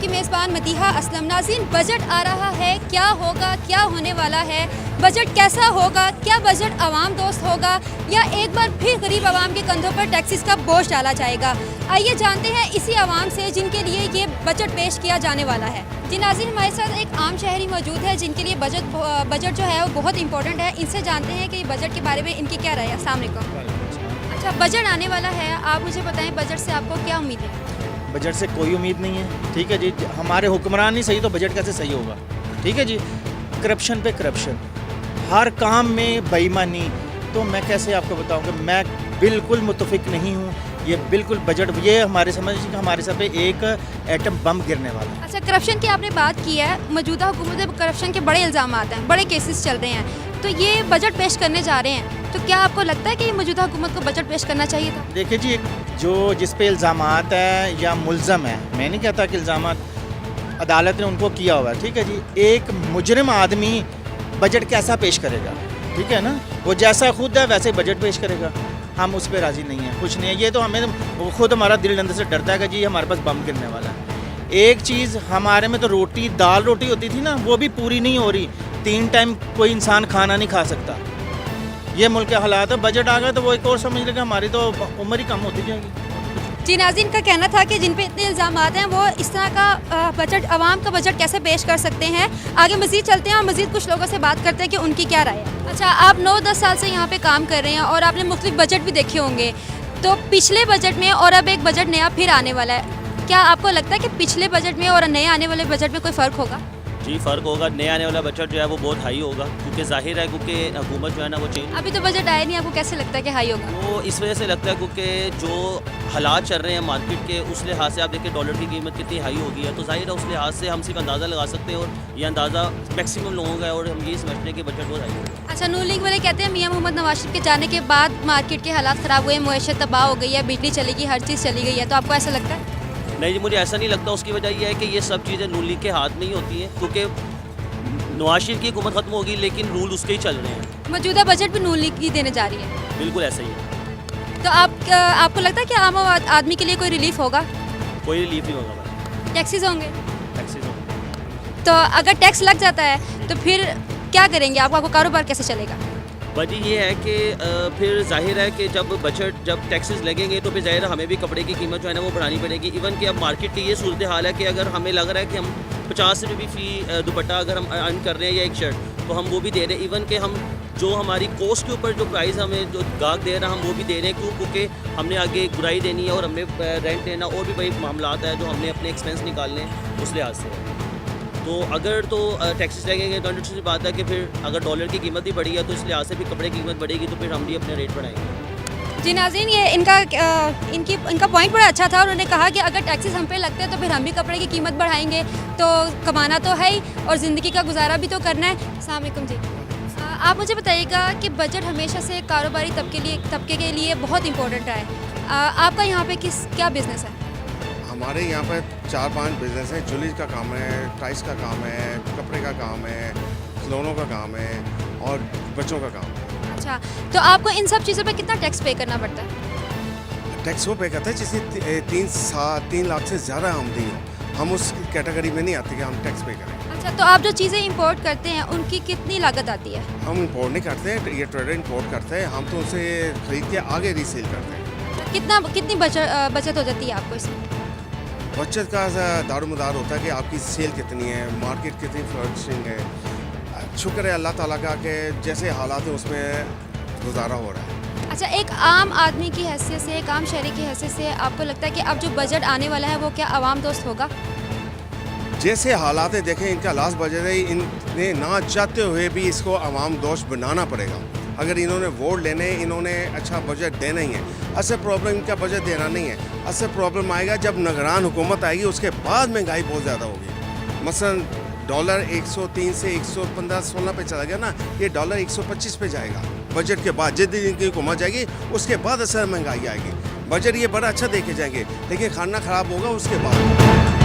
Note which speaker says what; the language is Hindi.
Speaker 1: आपकी मेज़बान मदीहा असलम। नाज़रीन, बजट आ रहा है, क्या होगा, क्या होने वाला है, बजट कैसा होगा, क्या बजट आवाम दोस्त होगा या एक बार फिर गरीब आवाम के कंधों पर टैक्सेस का बोझ डाला जाएगा। आइए जानते हैं इसी आवाम से जिनके लिए ये बजट पेश किया जाने वाला है। जी नाज़रीन, हमारे साथ एक आम शहरी मौजूद है जिनके लिए बजट जो है वो बहुत इंपॉर्टेंट है। इनसे जानते हैं कि बजट के बारे में इनकी क्या राय है। अस्सलाम वालेकुम। अच्छा, बजट आने वाला है, आप मुझे बताएं बजट से आपको क्या उम्मीद है?
Speaker 2: बजट से कोई उम्मीद नहीं है। ठीक है जी, हमारे हुक्मरान ही सही तो बजट कैसे सही होगा। ठीक है जी, करप्शन पे करप्शन, हर काम में बेईमानी, तो मैं कैसे आपको बताऊंगा। मैं बिल्कुल मुतफिक नहीं हूँ। ये बिल्कुल बजट ये हमारे समझ कि हमारे सर पे एक एटम बम गिरने वाला है।
Speaker 1: अच्छा, करप्शन की आपने बात की है, मौजूदा हुकूमत में करप्शन के बड़े इल्ज़ाम आते हैं, बड़े केसेस चल रहे हैं, तो ये बजट पेश करने जा रहे हैं, तो क्या आपको लगता है कि मौजूदा हुकूमत को बजट पेश करना चाहिए था?
Speaker 2: देखिए जी, जो जिस पे इल्ज़ामात है या मुल्ज़म है, मैं नहीं कहता कि इल्ज़ामात अदालत ने उनको किया हुआ है। ठीक है जी, एक मुजरिम आदमी बजट कैसा पेश करेगा? ठीक है ना, वो जैसा खुद है वैसे बजट पेश करेगा। हम उस पर राज़ी नहीं हैं, कुछ नहीं है। ये तो हमें खुद हमारा दिल अंदर से डरता है कि जी हमारे पास बम गिरने वाला है। एक चीज़ हमारे में तो रोटी दाल रोटी होती थी ना, वो भी पूरी नहीं हो रही। 3 टाइम कोई इंसान खाना नहीं खा सकता। ये मुल्क के हालात है। बजट आ गया तो वो एक और समझ लेगा हमारी तो उम्र ही कम होती जाएगी।
Speaker 1: जी नाज़रीन का कहना था कि जिन पे इतने इल्ज़ाम आते हैं वो इस तरह का बजट, आवाम का बजट कैसे पेश कर सकते हैं। आगे मज़ीद चलते हैं और मज़ीद कुछ लोगों से बात करते हैं कि उनकी क्या राय है। अच्छा, आप 9-10 साल से यहाँ पे काम कर रहे हैं और आपने मुख्तलिफ बजट भी देखे होंगे, तो पिछले बजट में और अब एक बजट नया फिर आने वाला है, क्या आपको लगता है कि पिछले बजट में और नए आने वाले बजट में कोई फ़र्क होगा?
Speaker 3: जी फ़र्क होगा। नए आने वाला बजट जो है वो बहुत हाई होगा, क्योंकि जाहिर है क्योंकि हुकूमत जो है ना वो चेंज।
Speaker 1: अभी तो बजट आया नहीं, आपको कैसे लगता है कि हाई होगा?
Speaker 3: वो इस वजह से लगता है क्योंकि जो हालात चल रहे हैं मार्केट के, उस लिहाज से आप देखिए डॉलर की कीमत कितनी हाई हो गई है, तो जाहिर है उस लिहाज से हम सिर्फ अंदाज़ा लगा सकते हैं, और ये अंदाज़ा मैक्सिमम लोगों का है, और हम ये समझते हैं कि बजट बहुत हाई होगा।
Speaker 1: अच्छा, नून लीग वाले कहते हैं मियां मोहम्मद नवाज शरीफ के जाने के बाद मार्केट के हालात ख़राब हुए, मुआशरत तबाह हो गई है, बिजली चली गई, हर चीज़ चली गई है, तो आपको ऐसा लगता है?
Speaker 3: नहीं जी, मुझे ऐसा नहीं लगता। उसकी वजह यह है कि ये सब चीज़ें नून लीग के हाथ में ही होती हैं, क्योंकि नवाज शरीफ की हुकूमत खत्म होगी लेकिन रूल उसके ही चल रहे हैं।
Speaker 1: मौजूदा बजट भी नून लीग ही देने जा रही है।
Speaker 3: बिल्कुल ऐसा ही है।
Speaker 1: तो आपको लगता है कि आम आदमी के लिए कोई रिलीफ होगा?
Speaker 3: कोई रिलीफ नहीं होगा।
Speaker 1: टैक्सेस होंगे?
Speaker 3: टैक्सेस होंगे।
Speaker 1: तो अगर टैक्स लग जाता है तो फिर क्या करेंगे? आपका कारोबार कैसे चलेगा?
Speaker 3: वजह ये है कि फिर जाहिर है कि जब टैक्सेस लगेंगे तो फिर जाहिर है हमें भी कपड़े की कीमत जो है ना वो बढ़ानी पड़ेगी। इवन कि अब मार्केट की ये सूरत हाल है कि अगर हमें लग रहा है कि हम 50 रुपये फी दुपट्टा अगर हम अर्न कर रहे हैं या एक शर्ट, तो हम वो भी दे रहे हैं। इवन कि हम जो हमारी कॉस्ट के ऊपर जो प्राइस हमें जो गाहक दे रहा है हम वो भी दे रहे हैं, क्यों? क्योंकि हमने आगे गुराई देनी है और हमने रेंट देना और भी बड़ी मामलात है जो हमने अपने एक्सपेंस निकालने हैं उस लिहाज से। तो अगर तो टैक्सेस लगेंगे तो अंडर सी बात है कि फिर अगर डॉलर की कीमत भी बढ़ी है तो इस लिहाज से भी कपड़े की कीमत बढ़ेगी, तो फिर हम भी अपने रेट बढ़ाएंगे।
Speaker 1: जी नाज़रीन, ये इनका पॉइंट बड़ा अच्छा था। उन्होंने कहा कि अगर टैक्सेस हम पे लगते हैं तो फिर हम भी कपड़े की कीमत बढ़ाएंगे, तो कमाना तो है ही और ज़िंदगी का गुजारा भी तो करना है। अस्सलाम वालेकुम जी। आप मुझे बताइएगा कि बजट हमेशा से कारोबारी तबके के लिए बहुत इंपॉर्टेंट रहा है। आपका यहाँ पे क्या बिज़नेस है?
Speaker 4: हमारे यहाँ पर 4-5 बिजनेस है। ज्वेलरी का काम है, टाइल्स का काम है, कपड़े का काम है, खिलौनों का काम है और बच्चों का काम है।
Speaker 1: अच्छा, तो आपको इन सब चीज़ों पे कितना टैक्स पे करना पड़ता है?
Speaker 4: टैक्स वो पे करता है जिससे 3 लाख से ज़्यादा आमदनी हो। हम उस कैटेगरी में नहीं आते कि हम टैक्स पे करें।
Speaker 1: अच्छा, तो आप जो चीज़ें इंपोर्ट करते हैं उनकी कितनी लागत आती है?
Speaker 4: हम इंपोर्ट नहीं करते हैं, ये ट्रेडर इंपोर्ट करते हैं, हम तो उनसे खरीद के आगे रीसेल करते हैं।
Speaker 1: कितनी बचत हो जाती है आपको इसमें?
Speaker 4: बचत का दारोमदार होता है कि आपकी सेल कितनी है, मार्केट कितनी फ्लरिशिंग है। शुक्र है अल्लाह ताला का कि जैसे हालात हैं उसमें गुजारा हो रहा है।
Speaker 1: अच्छा, एक आम आदमी की हैसियत से, एक आम शहरी की हैसियत से आपको लगता है कि अब जो बजट आने वाला है वो क्या आवाम दोस्त होगा?
Speaker 4: जैसे हालात है, देखें इनका लास्ट बजट है, इन्हें ना चाहते हुए भी इसको आवाम दोस्त बनाना पड़ेगा। अगर इन्होंने वोट लेने, इन्होंने अच्छा बजट देना ही है। असल प्रॉब्लम इनका बजट देना नहीं है, असल प्रॉब्लम आएगा जब निगरान हुकूमत आएगी, उसके बाद महंगाई बहुत ज़्यादा होगी। मसलन डॉलर 103 से 115-16 पे चला गया ना, ये डॉलर 125 पे जाएगा बजट के बाद। जिस दिन इनकी हुकूमत जाएगी उसके बाद असल महंगाई आएगी। बजट ये बड़ा अच्छा देखे जाएंगे लेकिन खाना ख़राब होगा उसके बाद।